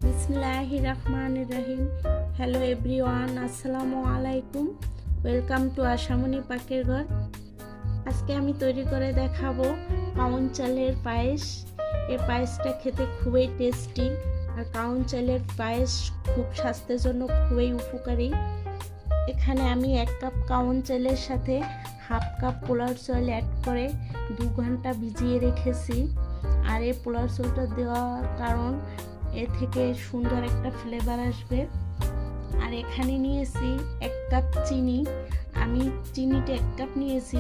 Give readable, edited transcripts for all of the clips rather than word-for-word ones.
বিসমিল্লাহির রহমানির রহিম। Hello everyone, আসসালামু আলাইকুম। ওয়েলকাম টু আশামনি পাকের ঘর। আজকে আমি তৈরি করে দেখাবো কাউন চালের পায়েস। এই পায়েসটা খেতে খুবই টেস্টি, আর কাউন চালের পায়েস খুব স্বাস্থ্যের জন্য খুবই উপকারী। এখানে আমি 1 কাপ কাউন চালের সাথে হাফ কাপ পোলার চাল অ্যাড করে 2 ঘন্টা ভিজিয়ে রেখেছি। আর এই পোলার চালটা দেওয়ার কারণ এ থেকে সুন্দর একটা ফ্লেভার আসবে। আর এখানে নিয়েছি 1 কাপ চিনি। আমি চিনিটা 1 কাপ নিয়েছি,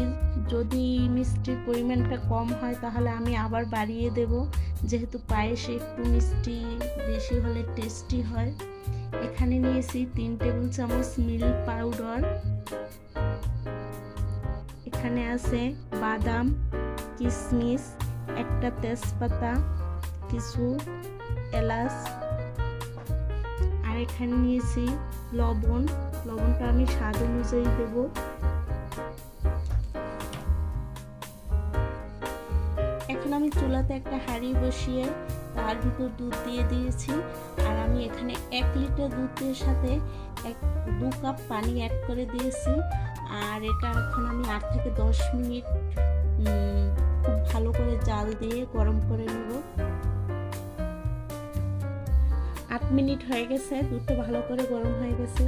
যদি মিষ্টির পরিমাণটা কম হয় তাহলে আমি আবার বাড়িয়ে দেব, যেহেতু পায়েসে একটু মিষ্টি বেশি হলে টেস্টি হয়। এখানে নিয়েছি 3 টেবিল চামচ মিল্ক পাউডার। এখানে আছে বাদাম, কিশমিশ, একটা তেজপাতা, কিছু এলাচ। আর এখানে নিয়েছি লবণটা আমি স্বাদ অনুযায়ী দেব। এখন আমি চুলাতে একটা হাঁড়ি বসিয়ে তার ভিতর দুধ দিয়ে দিয়েছি। আর আমি এখানে 1 লিটার দুধের সাথে 2 কাপ পানি অ্যাড করে দিয়েছি। আর এটা এখন আমি 8 থেকে 10 মিনিট খুব ভালো করে জাল দিয়ে গরম করে নেব। 8 মিনিট হয়ে গেছে, দুধটা ভালো করে গরম হয়ে গেছে।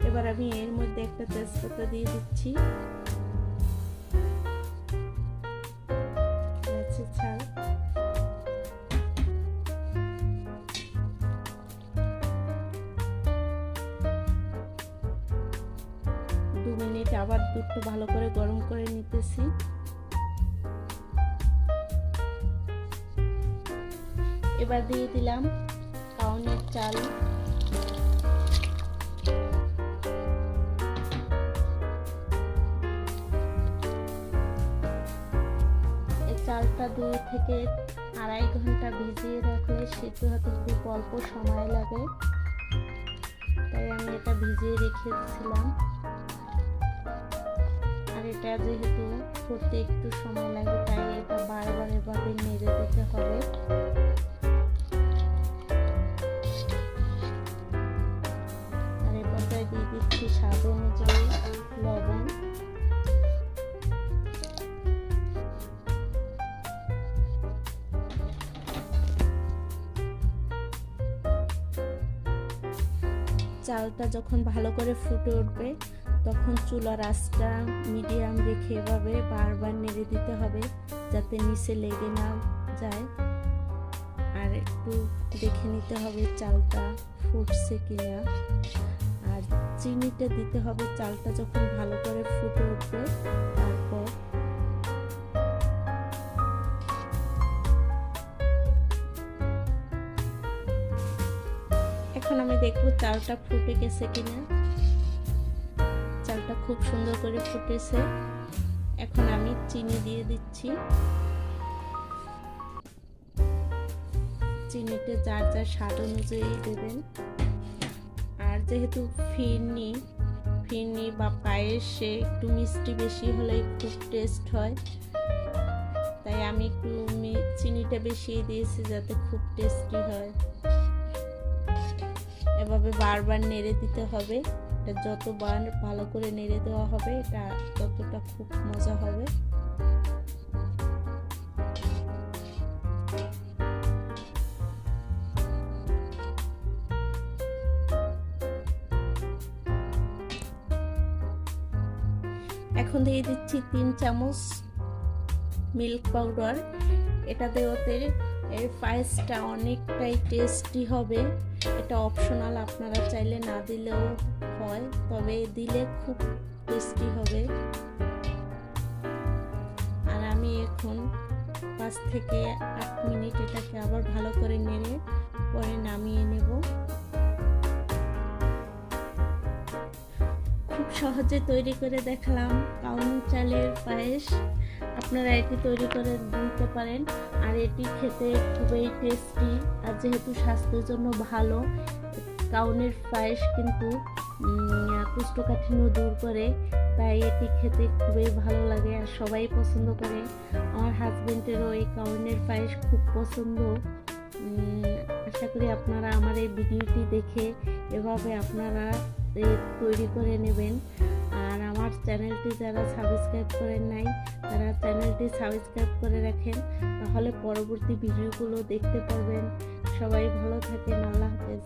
এবার আমি এর মধ্যে একটা তেজপাতা দিয়ে দিচ্ছি, ছাল। দু মিনিট আবার দুধটা ভালো করে গরম করে নিতেছি। এবার দিয়ে দিলাম কাউনের চাল। এই চালটা 2 থেকে 2.5 ঘন্টা ভিজিয়ে রাখলে সিদ্ধ হতে খুব অল্প সময় লাগে, তাই আমি এটা ভিজিয়ে রেখেছিলাম। আর এটা যেহেতু ফুটতে একটু সময় লাগে, তাই এটা বারবার এভাবে নেড়ে দিতে হবে। দিয়ে দিচ্ছি স্বাদ অনুযায়ী লবণ। চালটা যখন ভালো করে ফুটে উঠবে তখন চুলার আঁচটা মিডিয়াম রেখে এভাবে বারবার নেড়ে দিতে হবে, যাতে নিচে লেগে না যায়। আর একটু দেখে নিতে হবে চালটা ফুটছে কিনা। আর চিনিটা দিতে হবে চালটা যখন ভালো করে ফুটে উঠবে। তারপর এখন আমি দেখবো চালটা ফুটে গেছে কিনা। চালটা খুব সুন্দর করে ফুটেছে। এখন আমি চিনি দিয়ে দিচ্ছি। চিনিটা যার যার স্বাদ অনুযায়ী দেবেন। আর যেহেতু ফিরনি বা পায়েসে একটু মিষ্টি বেশি হলে খুব টেস্ট হয়, তাই আমি একটু চিনিটা বেশি দিয়েছি যাতে খুব টেস্টি হয়। এভাবে বারবার নেড়ে দিতে হবে। এটা যতবার ভালো করে নেড়ে দেওয়া হবে এটা ততটা খুব মজা হবে। এখন দিয়ে দিচ্ছি 3 চামচ মিল্ক পাউডার। এটা দেওয়াতে এর পায়েসটা অনেকটাই টেস্টি হবে। এটা অপশনাল, আপনারা চাইলে না দিলেও হয়, তবে দিলে খুব টেস্টি হবে। আর আমি এখন 5 থেকে 8 মিনিট এটাকে আবার ভালো করে নেড়ে পরে নামিয়ে নেব। খুব সহজে তৈরি করে দেখালাম কাউন চালের পায়েস। আপনারা এটি তৈরি করে নিতে পারেন। আর এটি খেতে খুবই টেস্টি, আর যেহেতু স্বাস্থ্যের জন্য ভালো, কাউনের পায়েস কিন্তু কোষ্ঠকাঠিন্য দূর করে, তাই এটি খেতে খুবই ভালো লাগে আর সবাই পছন্দ করে। আমার হাজবেন্ডেরও এই কাউনের পায়েস খুব পছন্দ। আশা করি আপনারা আমার এই ভিডিওটি দেখে এভাবে আপনারা তৈরি করে নেবেন। আর আমার চ্যানেলটি যারা সাবস্ক্রাইব করেন নাই তারা চ্যানেলটি সাবস্ক্রাইব করে রাখেন, তাহলে পরবর্তী ভিডিওগুলো দেখতে পারবেন। সবাই ভালো থাকেন, আল্লাহ হাফেজ।